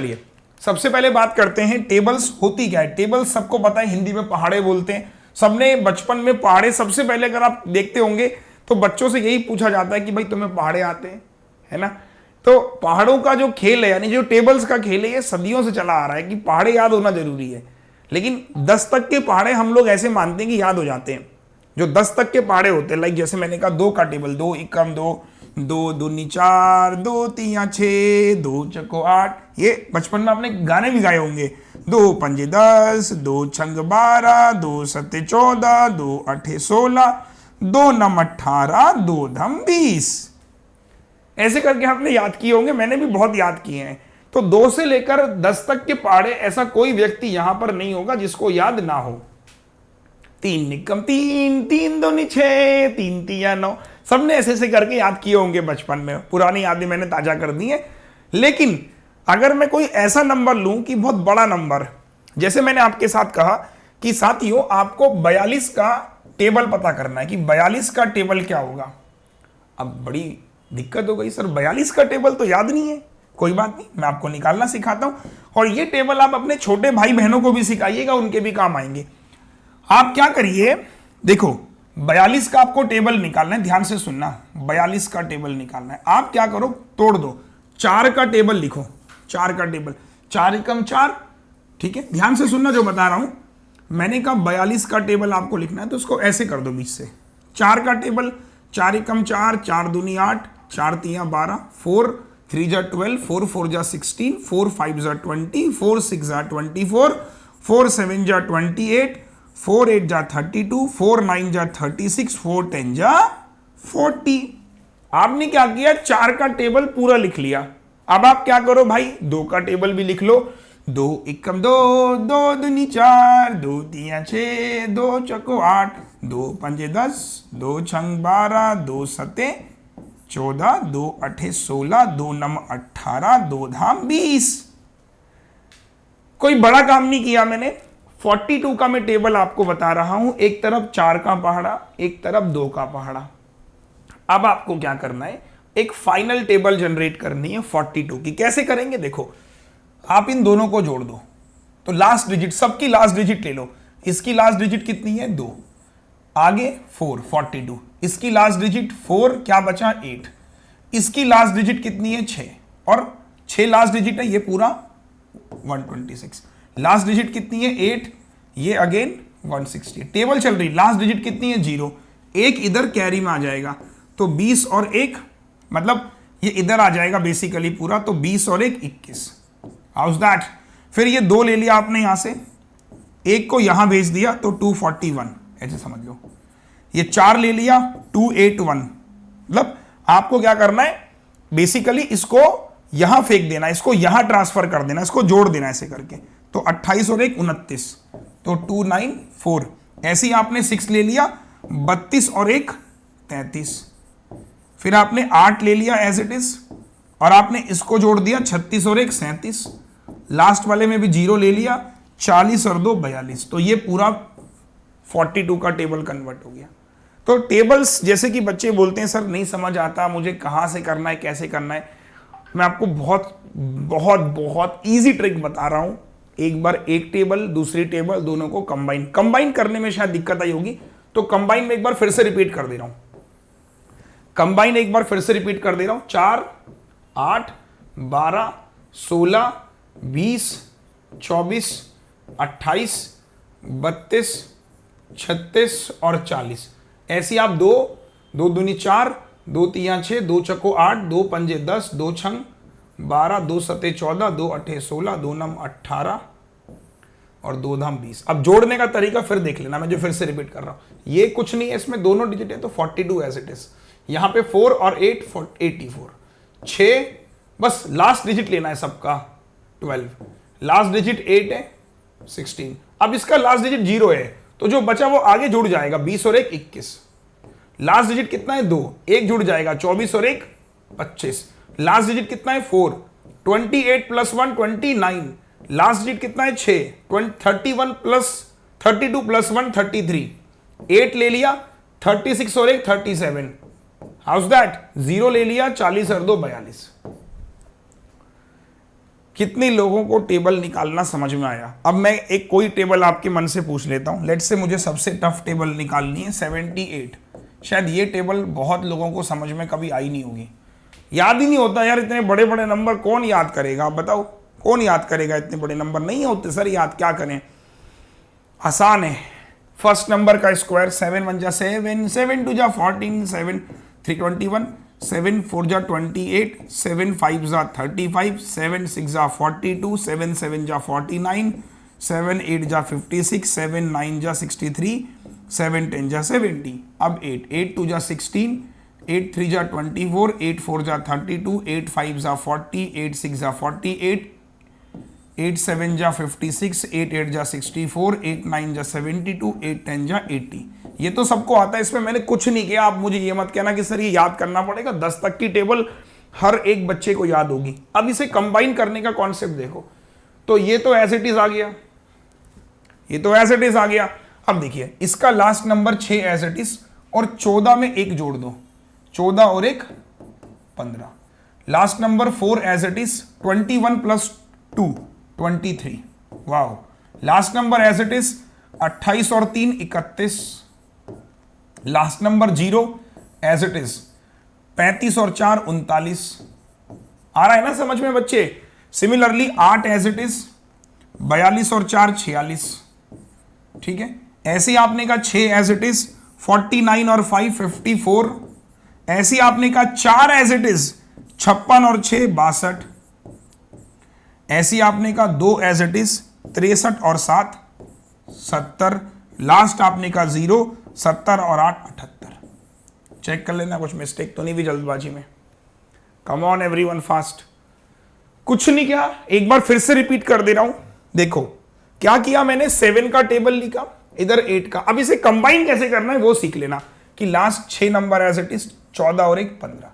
चलिए सबसे पहले बात करते हैं टेबल्स होती क्या है। टेबल्स सबको पता है, हिंदी में पहाड़े बोलते हैं। सबने बचपन में पहाड़े, सबसे पहले अगर आप देखते होंगे तो बच्चों से यही पूछा जाता है कि भाई तुम्हें पहाड़े आते हैं, है ना। तो पहाड़ों का जो खेल है, यानी जो टेबल्स का खेल है, ये सदियों से चला आ रहा है कि पहाड़े याद होना जरूरी है। लेकिन 10 तक के पहाड़े हम लोग ऐसे मानते हैं कि याद हो जाते हैं। जो 10 तक के पहाड़े होते हैं, लाइक जैसे मैंने कहा 2 का टेबल, 2 एकम 2, 2 दूनी 4, 2 तिया 6, 2 चको 8, ये बचपन में आपने गाने भी गाए होंगे। 2 पंजे 10, 2 छंग 12, 2 सत्ते 14, 2 अठे 16, 2 नम 18, 2 धम 20। ऐसे करके आपने याद किए होंगे, मैंने भी बहुत याद किए हैं। तो 2 से लेकर 10 तक के पहाड़े ऐसा कोई व्यक्ति यहां पर नहीं होगा जिसको याद ना हो। 3 निकम 3, 3 दूनी 6, 3 तिया 9, सबने ऐसे ऐसे करके याद किए होंगे बचपन में। पुरानी यादें मैंने ताजा कर दी है। लेकिन अगर मैं कोई ऐसा नंबर लूं कि बहुत बड़ा नंबर, जैसे मैंने आपके साथ कहा कि साथियों आपको 42 का टेबल पता करना है कि 42 का टेबल क्या होगा। अब बड़ी दिक्कत हो गई, सर 42 का टेबल तो याद नहीं है। कोई बात नहीं, मैं आपको निकालना सिखाता हूं, और ये टेबल आप अपने छोटे भाई बहनों को भी सिखाइएगा, उनके भी काम आएंगे। आप क्या करिए, देखो 42 का आपको टेबल निकालना है, ध्यान से सुनना। 42 का टेबल निकालना है, आप क्या करो, तोड़ दो। 4 का टेबल लिखो, 4 का टेबल, 4 एकम 4, ठीक है। ध्यान से सुनना जो बता रहा हूं। मैंने कहा 42 का टेबल आपको लिखना है, तो उसको ऐसे कर दो बीच से। 4 का टेबल, 4 एकम 4, 4 दूनी 8, 4 तिया 12, 4 3 जा 12, 4 4 जा 16, 4 5 जा 20, 4 6 जा 24, 4 7 जा 28, 4 8 जा 32, 4 9 जा 36, 4 10 जा 40। आपने क्या किया, 4 का टेबल पूरा लिख लिया। अब आप क्या करो भाई, 2 का टेबल भी लिख लो। 2 एकम 2, 2 दूनी 4, 2 तिया 6, 2 चको 8, 2 पंजे 10, 2 छंग 12, 2 सत्ते 14, 2 अठे 16, 2 नम 18, 2 धाम 20। कोई बड़ा काम नहीं किया मैंने। 42 का मैं टेबल आपको बता रहा हूं, एक तरफ 4 का पहाड़ा, एक तरफ 2 का पहाड़ा। अब आपको क्या करना है, एक फाइनल टेबल जनरेट करनी है 42 की। कैसे करेंगे, देखो आप इन दोनों को जोड़ दो, तो लास्ट डिजिट, सबकी लास्ट डिजिट ले लो। इसकी लास्ट डिजिट कितनी है, 2, आगे 4, 42, इसकी लास्ट डिजिट 4, क्या बचा 8, इसकी लास्ट डिजिट कितनी है 6, और 6 लास्ट डिजिट है, ये पूरा 126। लास्ट डिजिट कितनी है 8, ये अगेन 160। टेबल चल रही, लास्ट डिजिट कितनी है 0, एक इधर कैरी में आ जाएगा, तो 20 और 1, मतलब ये इधर आ जाएगा बेसिकली पूरा, तो 20 और 1 21। House that. फिर ये 2 ले लिया आपने यहां से, एक को यहां भेज दिया तो 241, ऐसे समझ लो। ये 4 ले लिया, 281। मतलब आपको क्या करना है, बेसिकली इसको यहां फेंक देना, इसको यहां ट्रांसफर कर देना, इसको जोड़ देना ऐसे करके। तो 28 और 1 29, तो 294। ऐसे ही आपने 6 ले लिया, 32 और 1 33। फिर आपने 8 ले लिया एज इट इज, और आपने इसको जोड़ दिया, 36 और 1 37। लास्ट वाले में भी 0 ले लिया, 40 और 2 42। तो ये पूरा 42 का टेबल कन्वर्ट हो गया। तो टेबल्स, जैसे कि बच्चे बोलते हैं सर नहीं समझ आता मुझे, कहां से करना है, कैसे करना है, मैं आपको बहुत बहुत बहुत इजी ट्रिक बता रहा हूं। एक बार एक टेबल, दूसरी टेबल, दोनों को कंबाइन करने में शायद दिक्कत आई होगी, तो कंबाइन में एक बार फिर से रिपीट कर दे रहा हूं। कंबाइन एक बार फिर से रिपीट कर दे रहा हूं। 4 8 12 16 20 24 28 32 36 और 40। ऐसी आप 2 2 दूनी 4, 2 तिया 6, 2 चको 8, 2 पंजे 10, 2 छंग 12, 2 सत्ते 14, 2 अठे 16, 2 नम 18 और 2 धाम 20। अब जोड़ने का तरीका फिर देख लेना, मैं जो फिर से रिपीट कर रहा हूं। ये कुछ नहीं है, इसमें दोनों डिजिट है तो 42 एज इट इज। यहां पे 4 और 8 84, 6 बस लास्ट डिजिट लेना है सबका 12, लास्ट डिजिट 8 है 16। अब इसका लास्ट डिजिट 0 है, तो जो बचा वो आगे जुड़ जाएगा, 20 और 1 21। लास्ट डिजिट कितना है 2, एक जुड़ जाएगा, 24 और 1 25। लास्ट डिजिट कितना है 4, 28 प्लस 1 29। लास्ट डिजिट कितना है 6, 31 प्लस 32 प्लस 1 33। 8 ले लिया, 36 और 1 37। House that. 0 ले लिया, 40 और 2 42। कितने लोगों को टेबल निकालना समझ में आया? अब मैं एक कोई टेबल आपके मन से पूछ लेता हूं। लेट्स से मुझे सबसे टफ टेबल निकालनी है 78। शायद ये टेबल बहुत लोगों को समझ में कभी आई नहीं होगी, याद ही नहीं होता यार। इतने बड़े बड़े नंबर कौन याद करेगा? आप बताओ, कौन याद करेगा? इतने बड़े नंबर नहीं होते सर याद, क्या करें? आसान है। फर्स्ट नंबर का स्क्वायर 7 1 जा 7, 7 2 जा 14, 7 3 21, 7 4 जा 28, 7 5 जा 35, 7 6 जा 42, 7 7 जा 49, 7 8 जा 56, 7 9 जा 63, 7 10 जा 70। अब 8 2 जा 16, 8 3 जा 24, 8 4 जा 32, 8 5 जा 40, 8 6 जा 48, 8 7 जा 56, 8 8 जा 64, 8 9 जा 72, 8 10 जा 80। ये तो सबको आता है, इसमें मैंने कुछ नहीं किया। आप मुझे ये मत कहना कि सर ये याद करना पड़ेगा। 10 तक की टेबल हर एक बच्चे को याद होगी। अब इसे कंबाइन करने का कॉन्सेप्ट देखो, तो ये तो एज इट इज आ गया, ये तो एज इट इज आ गया। अब देखिए इसका last number 6 as it is, और 14 में 1 जोड़ दो, 14 और 1 15। Last number 4 as it is, 21 plus 2 23। Wow. Last number as it is 28 और 3 31। Last number 0 as it is 35 और 4 39। आ रहा है ना समझ में बच्चे? सिमिलरली 8 एज इट इज 42 और 4 46। ठीक है, ऐसे आपने का 6 एज इट इज 49 और 5 54। ऐसे आपने का 4 एज इट इज 56 और 6 62। ऐसी आपने का 2 एज इट इज 63 और 7 70। लास्ट आपने का 0 70 और 8 78। चेक कर लेना कुछ मिस्टेक तो नहीं भी जल्दबाजी में। Come on everyone fast. कुछ नहीं किया, एक बार फिर से रिपीट कर दे रहा हूं। देखो क्या किया मैंने, 7 का टेबल लिखा, इधर 8 का। अब इसे कंबाइन कैसे करना है वो सीख लेना कि last 6 number as it is 14 और 1 15।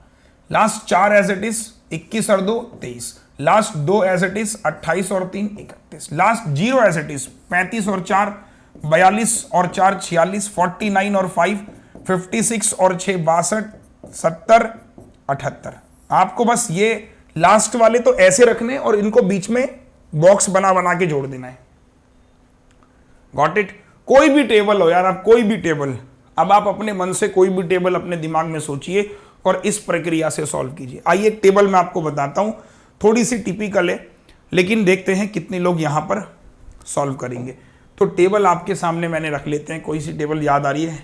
लास्ट 4 एज इट इज 21 और 2 23। लास्ट 2 एज इट इज 28 और 3 31। लास्ट 0 एज इट इज 35 और 4 42 और 4 46, 49 और 5 56 और 6 62, 70 78। आपको बस ये लास्ट वाले तो ऐसे रखने और इनको बीच में बॉक्स बना बना के जोड़ देना है। Got it? कोई भी टेबल हो यार, आप कोई भी टेबल, अब आप अपने मन से कोई भी टेबल अपने दिमाग में सोचिए और इस प्रक्रिया से सॉल्व कीजिए। आइए एक टेबल मैं आपको बताता हूं, थोड़ी सी टिपिकल है लेकिन देखते हैं कितने लोग यहां पर सॉल्व करेंगे। तो टेबल आपके सामने मैंने रख लेते हैं, कोई सी टेबल याद आ रही है?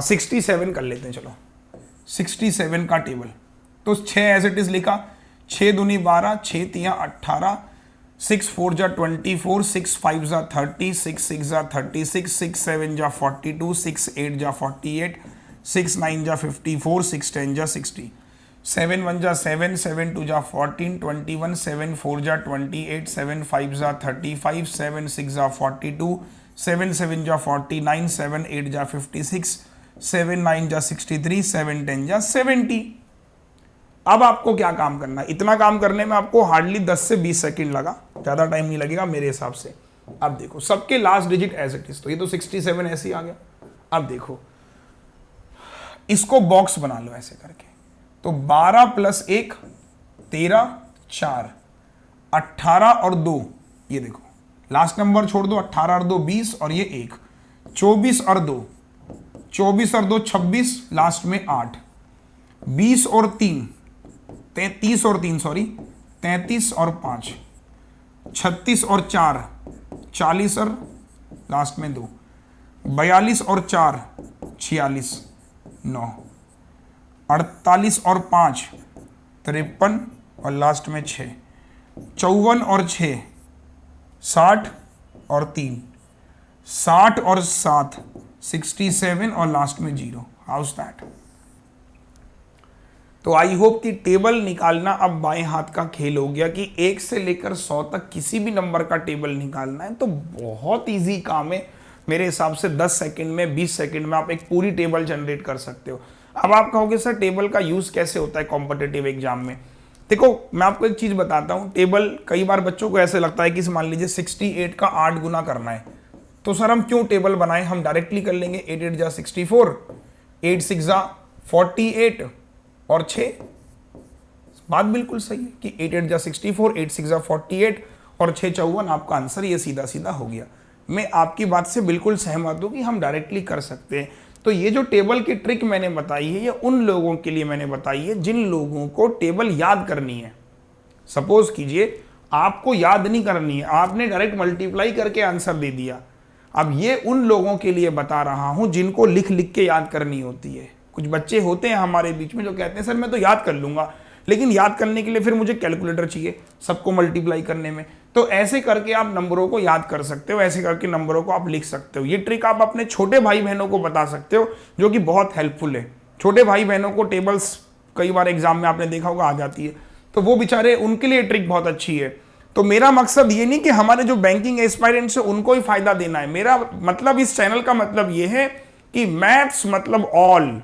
67 कर लेते हैं, चलो 67 का टेबल। तो 6 एज इट इज लिखा, 6 दूनी 12, 6 3 18, 6 4 जा 24, 6 5 जा 30, 6 6 जा 36, 6 7 जा 42, 6 8 जा 48, 6 9 जा 54, 6 10 जा 60, 7 1 जा 7, 7 2 जा 14, 21, 7 4 जा 28, 7 5 जा 35, 7 6 जा 42, 7 7 जा 49, 7 8 जा 56, 7 9 जा 63, 7 10 जा 70। अब आपको क्या काम करना है? इतना काम करने में आपको हार्डली 10 से 20 सेकंड लगा, ज़्यादा टाइम नहीं लगेगा मेरे हिसाब से। अब देखो सबके last digit as it is, तो ये तो 67 ऐसे ही आ गया। अब देखो इसको बॉक्स बना लो ऐसे करके, तो 12 प्लस 1 13, 4 18 और 2, ये देखो लास्ट नंबर छोड़ दो, 18 और 2 20 और ये 1 24 और 2 24 और 2 26, लास्ट में 8 20 और 3 33 और 3 सॉरी 33 और 5 36 और 4 40 और लास्ट में 2 42 और 4 46 9 48 और 5 53 और लास्ट में 6 54 और 6 60 और 3 60 और 7 67 और लास्ट में 0। House that? तो आई होप कि टेबल निकालना अब बाएं हाथ का खेल हो गया कि 1 से लेकर 100 तक किसी भी नंबर का टेबल निकालना है तो बहुत इजी काम है। मेरे हिसाब से 10 सेकंड में 20 सेकंड में आप एक पूरी टेबल जनरेट कर सकते हो। अब आप कहोगे सर टेबल का यूज कैसे होता है कॉम्पिटिटिव एग्जाम में? देखो मैं आपको एक चीज बताता हूँ। टेबल कई बार बच्चों को ऐसे लगता है कि मान लीजिए 68 का 8 गुना करना है, तो सर हम क्यों टेबल बनाएं, हम डायरेक्टली कर लेंगे। 8 8 जा 64, 8 6 जा 48 और 6 बात बिल्कुल सही है कि 8 8 जा 64, 8 6 जा 48 और 6 54 आपका आंसर ये सीधा सीधा हो गया। मैं आपकी बात से बिल्कुल सहमत हूँ कि हम डायरेक्टली कर सकते हैं। तो ये जो टेबल की ट्रिक मैंने बताई है ये उन लोगों के लिए मैंने बताई है जिन लोगों को टेबल याद करनी है। सपोज कीजिए आपको याद नहीं करनी है, आपने डायरेक्ट मल्टीप्लाई करके आंसर दे दिया। अब ये उन लोगों के लिए बता रहा हूं जिनको लिख लिख के याद करनी होती है। कुछ बच्चे होते हैं हमारे बीच में जो कहते हैं सर मैं तो याद कर लूंगा, लेकिन याद करने के लिए फिर मुझे कैलकुलेटर चाहिए सबको मल्टीप्लाई करने में। तो ऐसे करके आप नंबरों को याद कर सकते हो, ऐसे करके नंबरों को आप लिख सकते हो। ये ट्रिक आप अपने छोटे भाई बहनों को बता सकते हो जो कि बहुत हेल्पफुल है। छोटे भाई बहनों को टेबल्स कई बार एग्जाम में आपने देखा होगा आ जाती है, तो वो बेचारे उनके लिए ट्रिक बहुत अच्छी है। तो मेरा मकसद ये नहीं कि हमारे जो बैंकिंग एस्पायरेंट्स है उनको ही फायदा देना है। मेरा मतलब इस चैनल का मतलब ये है कि मैथ्स मतलब ऑल।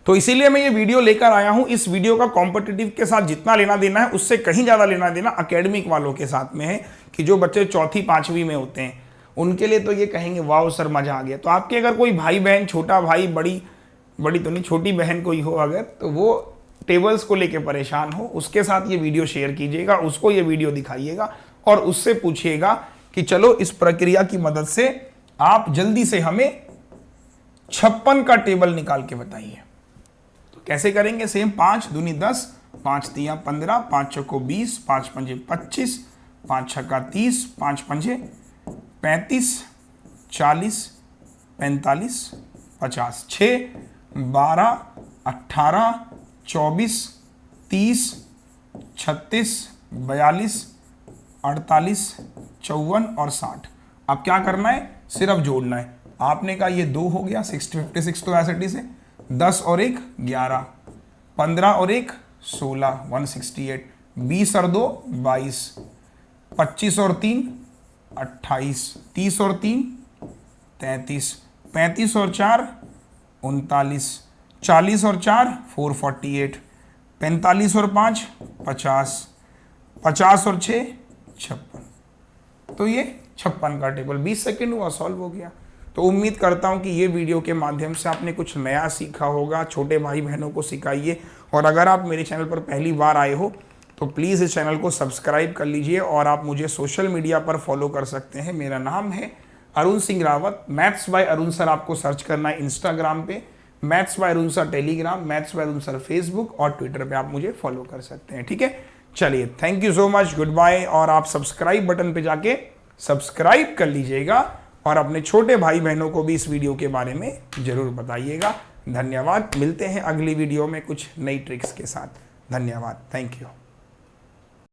तो इसीलिए मैं ये वीडियो लेकर आया हूं। इस वीडियो का कॉम्पिटिटिव के साथ जितना लेना देना है उससे कहीं ज्यादा लेना देना एकेडमिक वालों के साथ में है कि जो बच्चे चौथी पांचवी में होते हैं उनके लिए तो ये कहेंगे वाह सर मजा आ गया। तो आपके अगर कोई भाई बहन, छोटा भाई, बड़ी तो नहीं छोटी बहन कोई हो अगर, तो वो टेबल्स को लेके परेशान हो, उसके साथ ये वीडियो शेयर कीजिएगा, उसको ये वीडियो दिखाइएगा और उससे पूछिएगा कि चलो इस प्रक्रिया की मदद से आप जल्दी से हमें 56 का टेबल निकाल के बताइए। तो कैसे करेंगे? सेम 5 दूनी 10, 5 तिया 15, 5 चौको 20, 5 पंजे 25, 5 छक्का 30, 5 पंजे 35, 40, 45, 50, 6, 12, 18, 24, 30, 36, 42, 48, 54 और 60। अब क्या करना है? सिर्फ जोड़ना है। आपने कहा ये 2 हो गया, 56 तो ऐसे से 10 और 1 11, 15 और 1 16, 168, 20 और 2 22, 25 और 3 28, 30 और 3 33, 35 और 4 39, 40 और 4 448, 45 और 5 50, 50 और 6 56। तो ये 56 का टेबल 20 सेकंड हुआ, सॉल्व हो गया। तो उम्मीद करता हूं कि ये वीडियो के माध्यम से आपने कुछ नया सीखा होगा। छोटे भाई बहनों को सिखाइए। और अगर आप मेरे चैनल पर पहली बार आए हो तो प्लीज़ इस चैनल को सब्सक्राइब कर लीजिए और आप मुझे सोशल मीडिया पर फॉलो कर सकते हैं। मेरा नाम है Arun Singh Rawat. Maths by Arun sir आपको सर्च करना है इंस्टाग्राम पे, maths by Arun sir Telegram, maths by Arun sir Facebook और ट्विटर पे आप मुझे फॉलो कर सकते हैं। ठीक है, चलिए thank you so much, goodbye. और आप सब्सक्राइब बटन पे जाके सब्सक्राइब कर लीजिएगा और अपने छोटे भाई बहनों को भी इस वीडियो के बारे में जरूर बताइएगा। धन्यवाद। मिलते हैं अगली वीडियो में कुछ नई ट्रिक्स के साथ। धन्यवाद, थैंक यू।